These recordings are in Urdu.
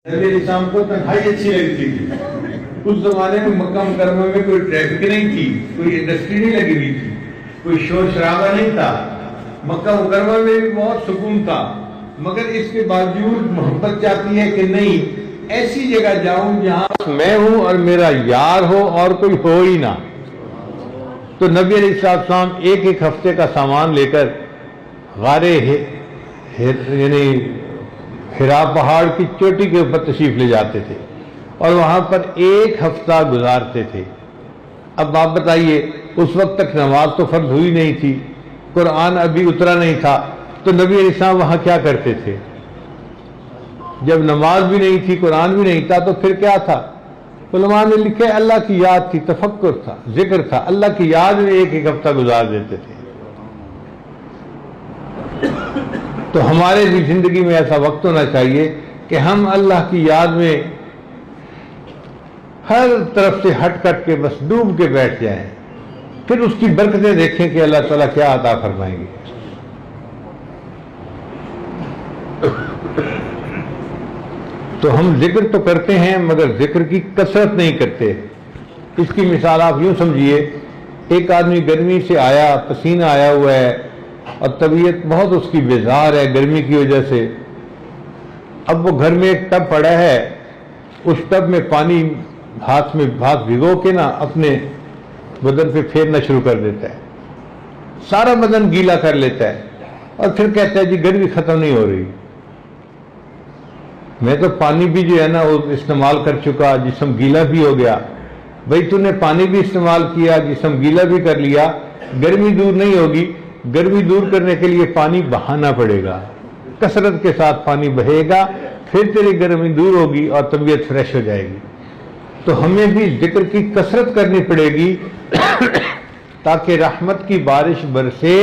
نبی علیہ السلام کو تنہائی اچھی لگتی تھی. اس زمانے میں مکہ مکرمہ میں کوئی ٹریفک نہیں تھی, کوئی انڈسٹری نہیں لگی ہوئی تھی, کوئی شور شرابہ نہیں تھا. مکہ مکرمہ میں بھی بہت سکون تھا, مگر اس کے باوجود محبت چاہتی ہے کہ نہیں ایسی جگہ جاؤں جہاں میں ہوں اور میرا یار ہو اور کوئی ہو ہی نہ. تو نبی علیہ السلام ایک ایک ہفتے کا سامان لے کر غار یعنی ہرا پہاڑ کی چوٹی کے اوپر تشریف لے جاتے تھے اور وہاں پر ایک ہفتہ گزارتے تھے. اب آپ بتائیے, اس وقت تک نماز تو فرض ہوئی نہیں تھی, قرآن ابھی اترا نہیں تھا, تو نبی علیہ السلام وہاں کیا کرتے تھے؟ جب نماز بھی نہیں تھی, قرآن بھی نہیں تھا, تو پھر کیا تھا؟ علماء نے لکھے اللہ کی یاد تھی, تفکر تھا, ذکر تھا. اللہ کی یاد میں ایک ایک ہفتہ گزار دیتے تھے. تو ہمارے بھی زندگی میں ایسا وقت ہونا چاہیے کہ ہم اللہ کی یاد میں ہر طرف سے ہٹ کٹ کے بس ڈوب کے بیٹھ جائیں, پھر اس کی برکتیں دیکھیں کہ اللہ تعالیٰ کیا عطا فرمائیں گے. تو ہم ذکر تو کرتے ہیں مگر ذکر کی کثرت نہیں کرتے. اس کی مثال آپ یوں سمجھیے, ایک آدمی گرمی سے آیا, پسینہ آیا ہوا ہے اور طبیعت بہت اس کی بیزار ہے گرمی کی وجہ سے. اب وہ گھر میں ایک ٹب پڑا ہے, اس ٹب میں پانی ہاتھ بھگو کے نا اپنے بدن پہ پھیرنا شروع کر دیتا ہے, سارا بدن گیلا کر لیتا ہے اور پھر کہتا ہے جی گرمی ختم نہیں ہو رہی. میں تو پانی بھی جو ہے نا وہ استعمال کر چکا, جسم گیلا بھی ہو گیا. بھائی تو نے پانی بھی استعمال کیا, جسم گیلا بھی کر لیا, گرمی دور نہیں ہوگی. گرمی دور کرنے کے لیے پانی بہانا پڑے گا, کثرت کے ساتھ پانی بہے گا, پھر تیری گرمی دور ہوگی اور طبیعت فریش ہو جائے گی. تو ہمیں بھی ذکر کی کثرت کرنی پڑے گی تاکہ رحمت کی بارش برسے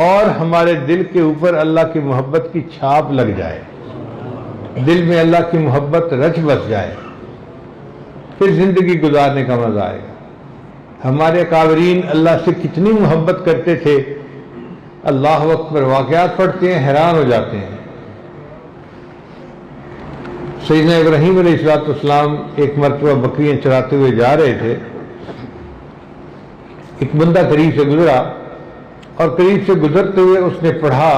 اور ہمارے دل کے اوپر اللہ کی محبت کی چھاپ لگ جائے, دل میں اللہ کی محبت رچ بس جائے, پھر زندگی گزارنے کا مزہ آئے گا. ہمارے قابرین اللہ سے کتنی محبت کرتے تھے, اللہ اکبر, واقعات پڑھتے ہیں حیران ہو جاتے ہیں. سیدنا ابراہیم علیہ السلام ایک مرتبہ بکریاں چراتے ہوئے جا رہے تھے. ایک بندہ قریب سے گزرا اور قریب سے گزرتے ہوئے اس نے پڑھا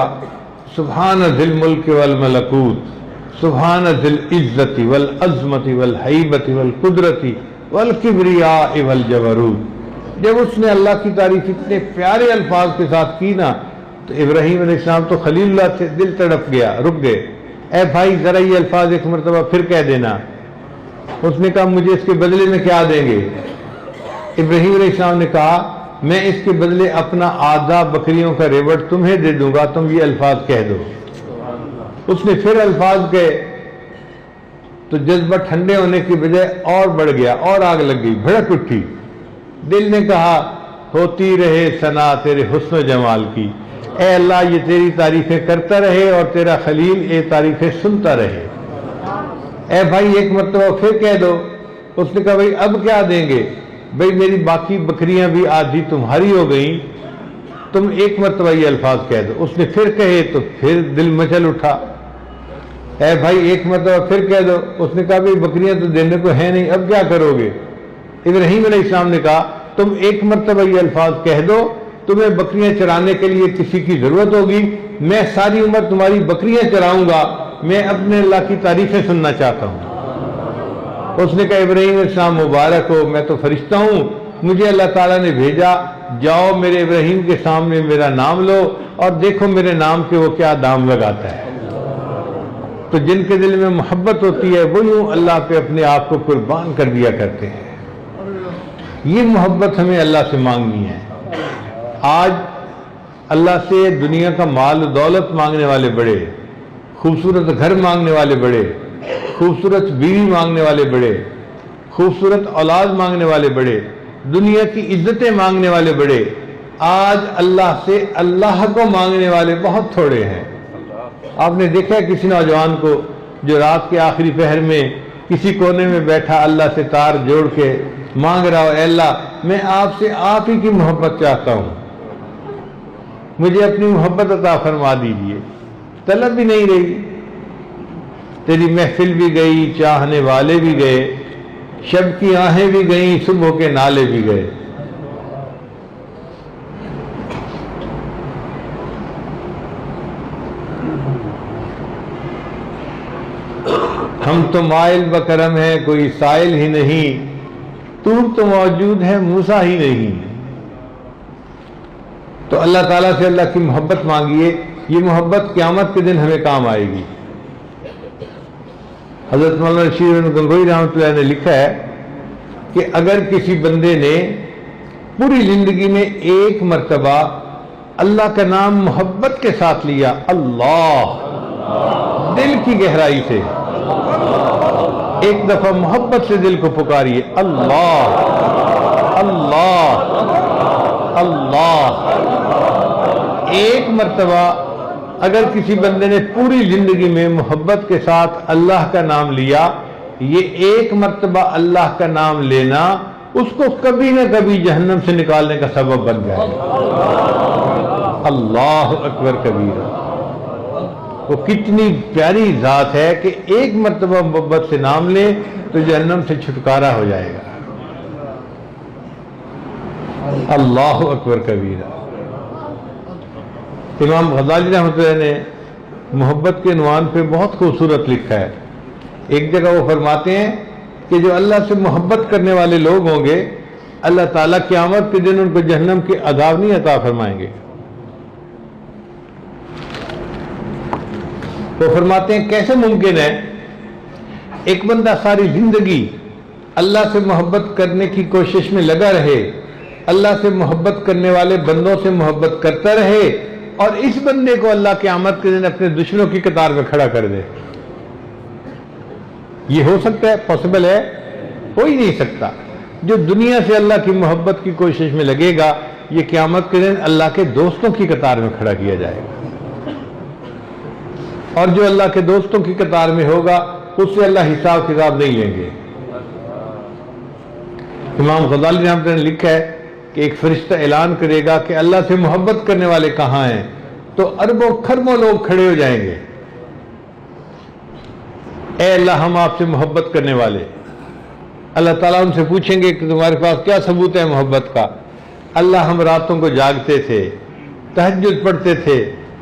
سبحان ذی الملک والملکوت, سبحان ذی العزت والعظمت والہیبت والقدرت والکبریاء والجبروت. جب اس نے اللہ کی تعریف اتنے پیارے الفاظ کے ساتھ کی نا تو ابراہیم علیہ السلام تو خلیل اللہ سے دل تڑپ گیا, رک گئے. اے بھائی ذرا یہ الفاظ ایک مرتبہ پھر کہہ دینا. اس نے کہا مجھے اس کے بدلے میں کیا دیں گے؟ ابراہیم علیہ السلام نے کہا میں اس کے بدلے اپنا آدھا بکریوں کا ریوڑ تمہیں دے دوں گا, تم یہ الفاظ کہہ دو. اس نے پھر الفاظ کہے تو جذبہ ٹھنڈے ہونے کی بجائے اور بڑھ گیا اور آگ لگ گئی, بھڑک اٹھی. دل نے کہا ہوتی رہے ثنا تیرے حسن و جمال کی, اے اللہ یہ تیری تعریفیں کرتا رہے اور تیرا خلیل یہ تعریفیں سنتا رہے. اے بھائی ایک مرتبہ پھر کہہ دو. اس نے کہا بھائی اب کیا دیں گے؟ بھائی میری باقی بکریاں بھی آدھی تمہاری ہو گئیں, تم ایک مرتبہ یہ الفاظ کہہ دو. اس نے پھر کہے تو پھر دل مچل اٹھا. اے بھائی ایک مرتبہ پھر کہہ دو. اس نے کہا بھائی بکریاں تو دینے کو ہے نہیں, اب کیا کرو گے؟ ابراہیم علیہ السلام نے کہا تم ایک مرتبہ یہ الفاظ کہہ دو, تمہیں بکریاں چرانے کے لیے کسی کی ضرورت ہوگی, میں ساری عمر تمہاری بکریاں چراؤں گا, میں اپنے اللہ کی تعریفیں سننا چاہتا ہوں. اس نے کہا ابراہیم علیہ السلام مبارک ہو, میں تو فرشتہ ہوں, مجھے اللہ تعالیٰ نے بھیجا, جاؤ میرے ابراہیم کے سامنے میرا نام لو اور دیکھو میرے نام کے وہ کیا دام لگاتا ہے. تو جن کے دل میں محبت ہوتی ہے وہ یوں اللہ پہ اپنے آپ کو قربان کر دیا کرتے ہیں. یہ محبت ہمیں اللہ سے مانگنی ہے. آج اللہ سے دنیا کا مال و دولت مانگنے والے بڑے, خوبصورت گھر مانگنے والے بڑے, خوبصورت بیوی مانگنے والے بڑے, خوبصورت اولاد مانگنے والے بڑے, دنیا کی عزتیں مانگنے والے بڑے. آج اللہ سے اللہ کو مانگنے والے بہت تھوڑے ہیں. آپ نے دیکھا ہے کسی نوجوان کو جو رات کے آخری پہر میں کسی کونے میں بیٹھا اللہ سے تار جوڑ کے مانگ رہا ہو, اے اللہ میں آپ سے آپ ہی کی محبت چاہتا ہوں, مجھے اپنی محبت عطا فرما دیجیے. طلب بھی نہیں رہی. تیری محفل بھی گئی، چاہنے والے بھی گئے، شب کی آہیں بھی گئیں، صبح کے نالے بھی گئے۔ ہم تو مائل بکرم ہیں، کوئی سائل ہی نہیں، طور تو موجود ہے، موسیٰ ہی نہیں۔ تو اللہ تعالیٰ سے اللہ کی محبت مانگیے، یہ محبت قیامت کے دن ہمیں کام آئے گی۔ حضرت مولانا رشید گنگوئی رحمۃ اللہ نے لکھا ہے کہ اگر کسی بندے نے پوری زندگی میں ایک مرتبہ اللہ کا نام محبت کے ساتھ لیا، اللہ، دل کی گہرائی سے ایک دفعہ محبت سے دل کو پکاریے، اللہ اللہ اللہ، ایک مرتبہ اگر کسی بندے نے پوری زندگی میں محبت کے ساتھ اللہ کا نام لیا، یہ ایک مرتبہ اللہ کا نام لینا اس کو کبھی نہ کبھی جہنم سے نکالنے کا سبب بن جائے گا۔ اللہ اکبر کبیرہ، وہ کتنی پیاری ذات ہے کہ ایک مرتبہ محبت سے نام لے تو جہنم سے چھٹکارا ہو جائے گا۔ اللہ اکبر کبیرہ۔ امام غزالی رحمۃ اللہ نے محبت کے عنوان پہ بہت خوبصورت لکھا ہے۔ ایک جگہ وہ فرماتے ہیں کہ جو اللہ سے محبت کرنے والے لوگ ہوں گے، اللہ تعالیٰ قیامت کے دن ان کو جہنم کے عذاب نہیں عطا فرمائیں گے۔ وہ فرماتے ہیں کیسے ممکن ہے ایک بندہ ساری زندگی اللہ سے محبت کرنے کی کوشش میں لگا رہے، اللہ سے محبت کرنے والے بندوں سے محبت کرتا رہے، اور اس بندے کو اللہ قیامت کے دن اپنے دشمنوں کی قطار میں کھڑا کر دے؟ یہ ہو سکتا ہے؟ پاسبل ہے؟ ہو ہی نہیں سکتا۔ جو دنیا سے اللہ کی محبت کی کوشش میں لگے گا، یہ قیامت کے دن اللہ کے دوستوں کی قطار میں کھڑا کیا جائے گا، اور جو اللہ کے دوستوں کی قطار میں ہوگا اس سے اللہ حساب کتاب نہیں لیں گے۔ امام غزالی رحمۃ اللہ نے لکھا ہے کہ ایک فرشتہ اعلان کرے گا کہ اللہ سے محبت کرنے والے کہاں ہیں، تو اربوں کھربوں لوگ کھڑے ہو جائیں گے، اے اللہ ہم آپ سے محبت کرنے والے۔ اللہ تعالیٰ ان سے پوچھیں گے کہ تمہارے پاس کیا ثبوت ہے محبت کا؟ اللہ ہم راتوں کو جاگتے تھے، تہجد پڑھتے تھے،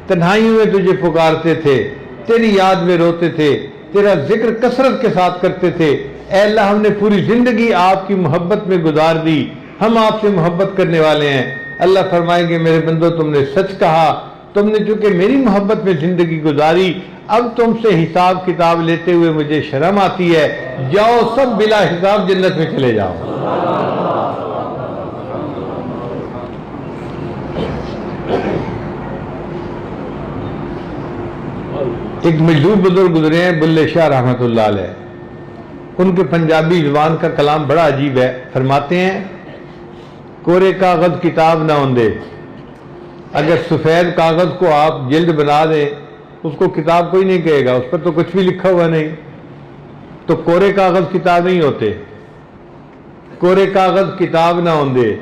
تنہائیوں میں تجھے پکارتے تھے، تیری یاد میں روتے تھے، تیرا ذکر کثرت کے ساتھ کرتے تھے، اے اللہ ہم نے پوری زندگی آپ کی محبت میں گزار دی، ہم آپ سے محبت کرنے والے ہیں۔ اللہ فرمائیں گے میرے بندو تم نے سچ کہا، تم نے چونکہ میری محبت میں زندگی گزاری، اب تم سے حساب کتاب لیتے ہوئے مجھے شرم آتی ہے، جاؤ سب بلا حساب جنت میں چلے جاؤ۔ ایک مجذوب بزرگ گزرے ہیں بلے شاہ رحمۃ اللہ علیہ، ان کے پنجابی زبان کا کلام بڑا عجیب ہے۔ فرماتے ہیں کورے کاغذ کتاب نہ ہوندے، اگر سفید کاغذ کو آپ جلد بنا دیں اس کو کتاب کوئی نہیں کہے گا، اس پر تو کچھ بھی لکھا ہوا نہیں، تو کورے کاغذ کتاب نہیں ہوتے۔ کورے کاغذ کتاب نہ ہوندے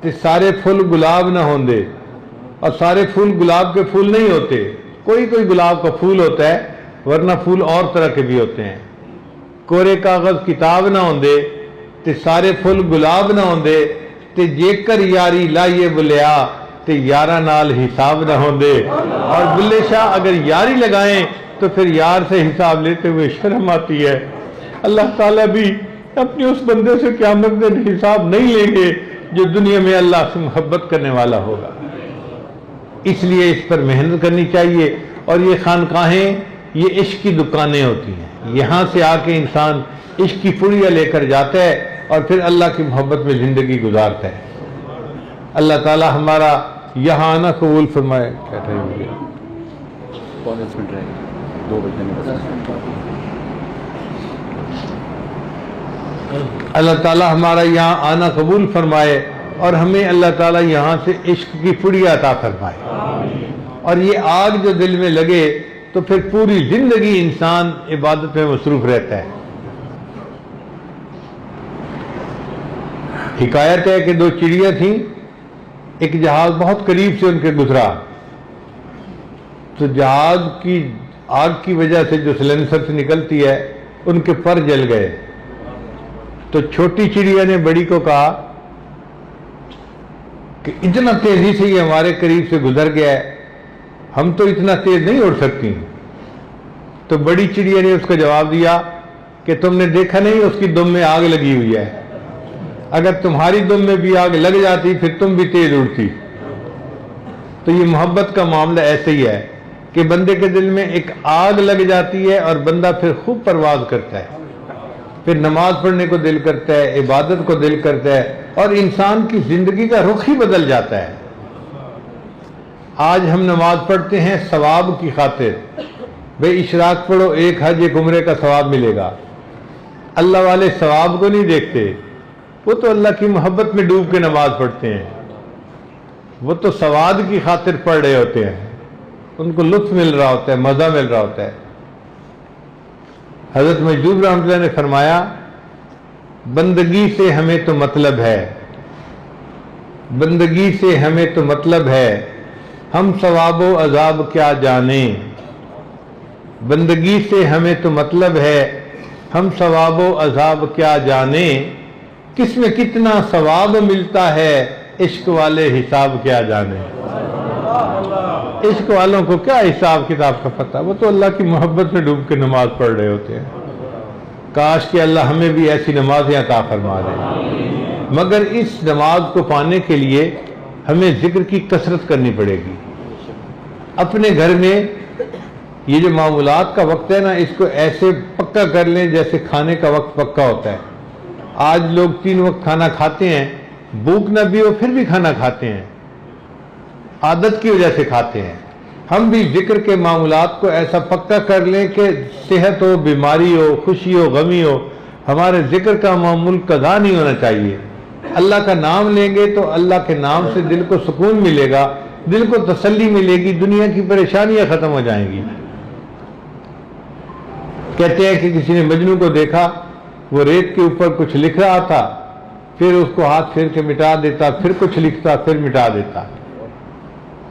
تے سارے پھول گلاب نہ ہوندے، اور سارے پھول گلاب کے پھول نہیں ہوتے، کوئی کوئی گلاب کا پھول ہوتا ہے ورنہ پھول اور طرح کے بھی ہوتے ہیں۔ کورے کاغذ کتاب نہ ہوندے تے سارے پھول گلاب نہ ہوندے، تے جے کر یاری لائیے بلیا تے یارہ نال حساب نہ ہوندے۔ اور بلے شاہ اگر یاری لگائیں تو پھر یار سے حساب لیتے ہوئے شرم آتی ہے۔ اللہ تعالیٰ بھی اپنے اس بندے سے قیامت دن حساب نہیں لیں گے جو دنیا میں اللہ سے محبت کرنے والا ہوگا۔ اس لیے اس پر محنت کرنی چاہیے، اور یہ خانقاہیں یہ عشق کی دکانیں ہوتی ہیں، یہاں سے آ کے انسان عشق کی پڑیاں لے کر جاتا ہے اور پھر اللہ کی محبت میں زندگی گزارتا ہے۔ اللہ تعالی ہمارا یہاں آنا قبول فرمائے۔ کیا ٹائم ہو گیا؟ 5 منٹ رہ گئے، 2 بجے۔ اللہ تعالی ہمارا یہاں آنا قبول فرمائے اور ہمیں اللہ تعالی یہاں سے عشق کی پڑیاں عطا فرمائے، اور یہ آگ جو دل میں لگے تو پھر پوری زندگی انسان عبادت میں مصروف رہتا ہے۔ حکایت ہے کہ 2 چڑیاں تھیں، ایک جہاز بہت قریب سے ان کے گزرا، تو جہاز کی آگ کی وجہ سے جو سلنسر سے نکلتی ہے ان کے پر جل گئے، تو چھوٹی چڑیا نے بڑی کو کہا کہ اتنا تیزی سے یہ ہمارے قریب سے گزر گیا ہے، ہم تو اتنا تیز نہیں اڑ سکتی۔ تو بڑی چڑیا نے اس کو جواب دیا کہ تم نے دیکھا نہیں اس کی دم میں آگ لگی ہوئی ہے، اگر تمہاری دم میں بھی آگ لگ جاتی پھر تم بھی تیز اڑتی۔ تو یہ محبت کا معاملہ ایسے ہی ہے کہ بندے کے دل میں ایک آگ لگ جاتی ہے اور بندہ پھر خوب پرواز کرتا ہے، پھر نماز پڑھنے کو دل کرتا ہے، عبادت کو دل کرتا ہے، اور انسان کی زندگی کا رخ ہی بدل جاتا ہے۔ آج ہم نماز پڑھتے ہیں ثواب کی خاطر، بھئی اشراق پڑھو، ایک حج ایک عمرے کا ثواب ملے گا۔ اللہ والے ثواب کو نہیں دیکھتے، وہ تو اللہ کی محبت میں ڈوب کے نماز پڑھتے ہیں، وہ تو ثواب کی خاطر پڑھ رہے ہوتے ہیں، ان کو لطف مل رہا ہوتا ہے، مزہ مل رہا ہوتا ہے۔ حضرت مجدوب رحمۃ اللہ نے فرمایا بندگی سے ہمیں تو مطلب ہے، بندگی سے ہمیں تو مطلب ہے، ہم ثواب و عذاب کیا جانیں۔ بندگی سے ہمیں تو مطلب ہے، ہم ثواب و عذاب کیا جانیں، کس میں کتنا ثواب ملتا ہے، عشق والے حساب کیا جانیں۔ عشق والوں کو کیا حساب کتاب کا پتہ، وہ تو اللہ کی محبت میں ڈوب کے نماز پڑھ رہے ہوتے ہیں۔ کاش کہ اللہ ہمیں بھی ایسی نمازیں عطا فرما دے، مگر اس نماز کو پانے کے لیے ہمیں ذکر کی کثرت کرنی پڑے گی۔ اپنے گھر میں یہ جو معمولات کا وقت ہے نا، اس کو ایسے پکا کر لیں جیسے کھانے کا وقت پکا ہوتا ہے۔ آج لوگ 3 وقت کھانا کھاتے ہیں، بھوک نہ بھی ہو پھر بھی کھانا کھاتے ہیں، عادت کی وجہ سے کھاتے ہیں۔ ہم بھی ذکر کے معمولات کو ایسا پکا کر لیں کہ صحت ہو، بیماری ہو، خوشی ہو، غمی ہو، ہمارے ذکر کا معمول قضا نہیں ہونا چاہیے۔ اللہ کا نام لیں گے تو اللہ کے نام سے دل کو سکون ملے گا، دل کو تسلی ملے گی، دنیا کی پریشانیاں ختم ہو جائیں گی۔ کہتے ہیں کہ کسی نے مجنوں کو دیکھا، وہ ریت کے اوپر کچھ لکھ رہا تھا، پھر اس کو ہاتھ پھیر کے مٹا دیتا، پھر کچھ لکھتا، پھر مٹا دیتا۔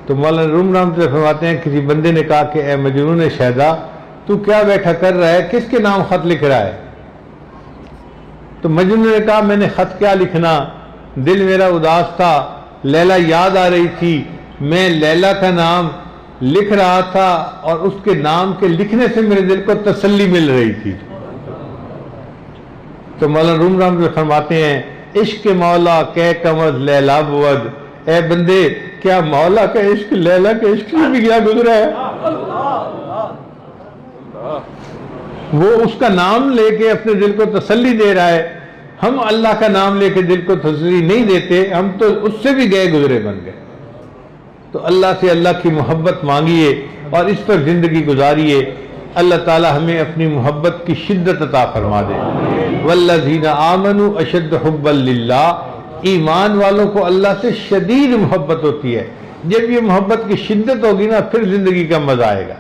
تو مولانا روم رحمۃ اللہ فرماتے ہیں کسی بندے نے کہا کہ اے مجنون شیدا، تو کیا بیٹھا کر رہا ہے، کس کے نام خط لکھ رہا ہے؟ تو مجنون نے کہا میں نے خط کیا لکھنا، دل میرا اداس تھا، لیلا یاد آ رہی تھی، میں لیلا کا نام لکھ رہا تھا اور اس کے نام کے لکھنے سے میرے دل کو تسلی مل رہی تھی۔ تو مولانا روم رحمۃ اللہ فرماتے ہیں عشق مولا کہ کمز لیلا بود، اے بندے کیا مولا کا عشق لیلا کے عشق سے بھی کیا گزرا ہے؟ وہ اس کا نام لے کے اپنے دل کو تسلی دے رہا ہے، ہم اللہ کا نام لے کے دل کو تسلی نہیں دیتے، ہم تو اس سے بھی گئے گزرے بن گئے۔ تو اللہ سے اللہ کی محبت مانگیے اور اس پر زندگی گزاریے، اللہ تعالی ہمیں اپنی محبت کی شدت عطا فرما دے۔ والذین آمنوا اشد حبا للہ، ایمان والوں کو اللہ سے شدید محبت ہوتی ہے۔ جب یہ محبت کی شدت ہوگی نا، پھر زندگی کا مزہ آئے گا،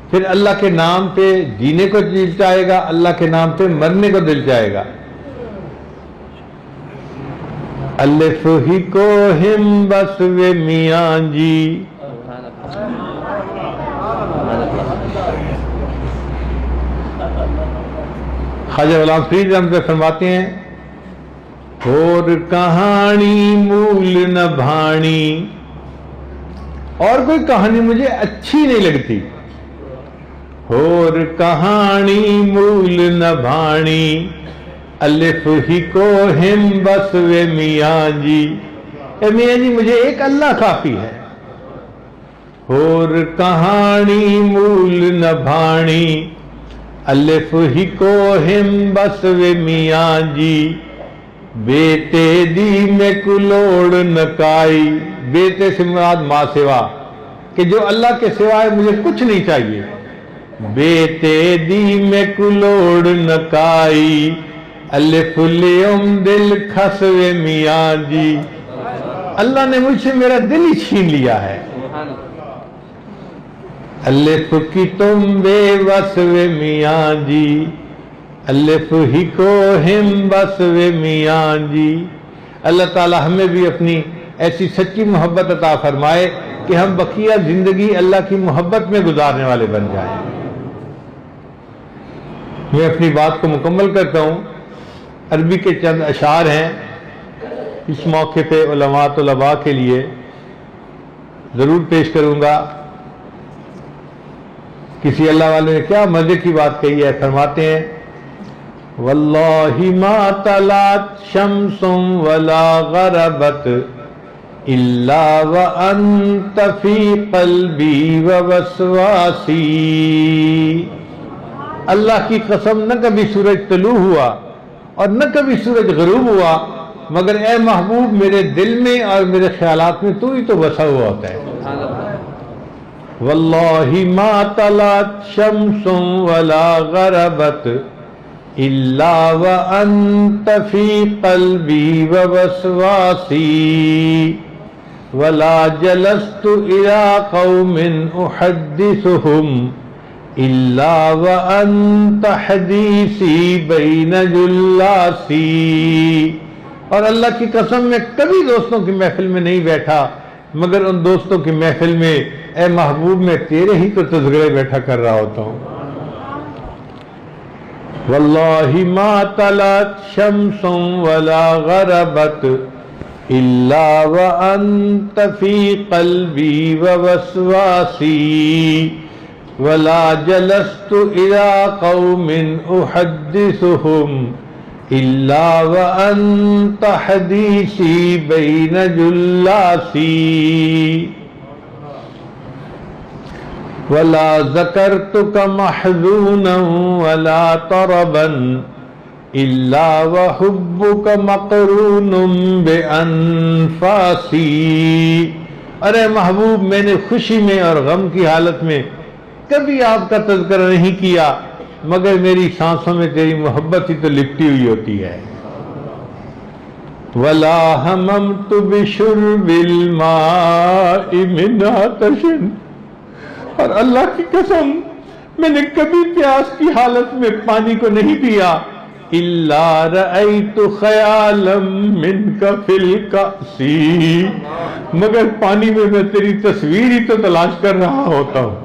پھر اللہ کے نام پہ جینے کو دل چاہے گا، اللہ کے نام پہ مرنے کو دل چاہے گا۔ الف ہی کو ہم بس وے میاں جی، خواجہ غلام فرید رحمۃ اللہ فرماتے ہیں اور کہانی مول نہ بھانی، اور کوئی کہانی مجھے اچھی نہیں لگتی، اور کہانی مول نہ بھانی، الف ہی کو ہم بس وے میاں جی، اے میاں جی مجھے ایک اللہ کافی ہے، اور کہانی مول نہ بھانی، الف ہی کو ہم بس وے میاں جی، بیٹے دی میں کلوڑ نکائی، بیٹے سے مراد ماں سوا، کہ جو اللہ کے سوائے مجھے کچھ نہیں چاہیے، بیٹے دی میں کلوڑ نکائی، الف لیم دل کھسوے میاں جی، اللہ نے مجھ سے میرا دل ہی چھین لیا ہے، الف کی تم بے وسوے میاں جی، الف ہی کو ہم بس وے میاں جی۔ اللہ تعالی ہمیں بھی اپنی ایسی سچی محبت عطا فرمائے کہ ہم بقیہ زندگی اللہ کی محبت میں گزارنے والے بن جائیں۔ میں اپنی بات کو مکمل کرتا ہوں۔ عربی کے چند اشعار ہیں، اس موقع پہ علماء طلباء کے لیے ضرور پیش کروں گا۔ کسی اللہ والے نے کیا مزے کی بات کہی ہے، فرماتے ہیں واللہ ما طلعت شمس ولا غربت الا وانت فی قلبی ووسواسی۔ اللہ کی قسم، نہ کبھی سورج طلوع ہوا اور نہ کبھی سورج غروب ہوا، مگر اے محبوب میرے دل میں اور میرے خیالات میں تو ہی تو بسا ہوا ہوتا ہے۔ واللہ ما طلعت شمس ولا غربت الا وانت فی قلبی ووسواسی ولا جلست الى قوم احدثهم الا وانت حدیثی بین جلاسی۔ اور اللہ کی قسم میں کبھی دوستوں کی محفل میں نہیں بیٹھا، مگر ان دوستوں کی محفل میں اے محبوب میں تیرے ہی تو تذکرے بیٹھا کر رہا ہوتا ہوں۔ واللہ ما طلعت شمس ولا غربت الا وانت فی قلبی ووسواسی ولا جلست الى قوم احدثهم الا وانت حدیثی بین جلاسی ولا ذکرتک محزونا ولا طربا الا وحبک مقرون بانفاسی۔ ارے محبوب، میں نے خوشی میں اور غم کی حالت میں کبھی آپ کا تذکرہ نہیں کیا، مگر میری سانسوں میں تیری محبت ہی تو لپٹی ہوئی ہوتی ہے۔ ولا ہممت بشرب الماء من عطش، اور اللہ کی قسم میں نے کبھی پیاس کی حالت میں پانی کو نہیں پیا، الا رأیت خیالا منک فی الکأس، مگر پانی میں تیری تصویر ہی تو تلاش کر رہا ہوتا ہوں۔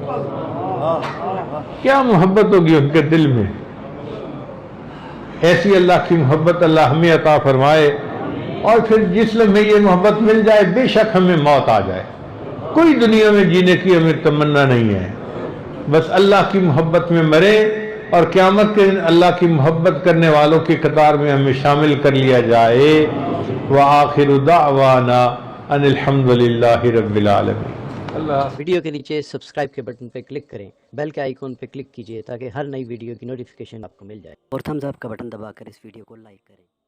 کیا محبت ہوگی ان کے دل میں۔ ایسی اللہ کی محبت اللہ ہمیں عطا فرمائے، اور پھر جس لمحے یہ محبت مل جائے بے شک ہمیں موت آ جائے، کوئی دنیا میں جینے کی ہمیں تمنا نہیں ہے، بس اللہ کی محبت میں مرے اور قیامت کے دن اللہ کی محبت کرنے والوں کی قطار میں ہمیں شامل کر لیا جائے۔ وآخر دعوانا ان الحمد للہ رب العالمین۔ ویڈیو کے نیچے سبسکرائب کے بٹن پہ کلک کریں، بیل کے آئیکن پہ کلک کیجئے تاکہ ہر نئی ویڈیو کی نوٹیفیکیشن آپ کو مل جائے، اور تھمز اپ کا بٹن دبا کر اس ویڈیو کو لائک کریں۔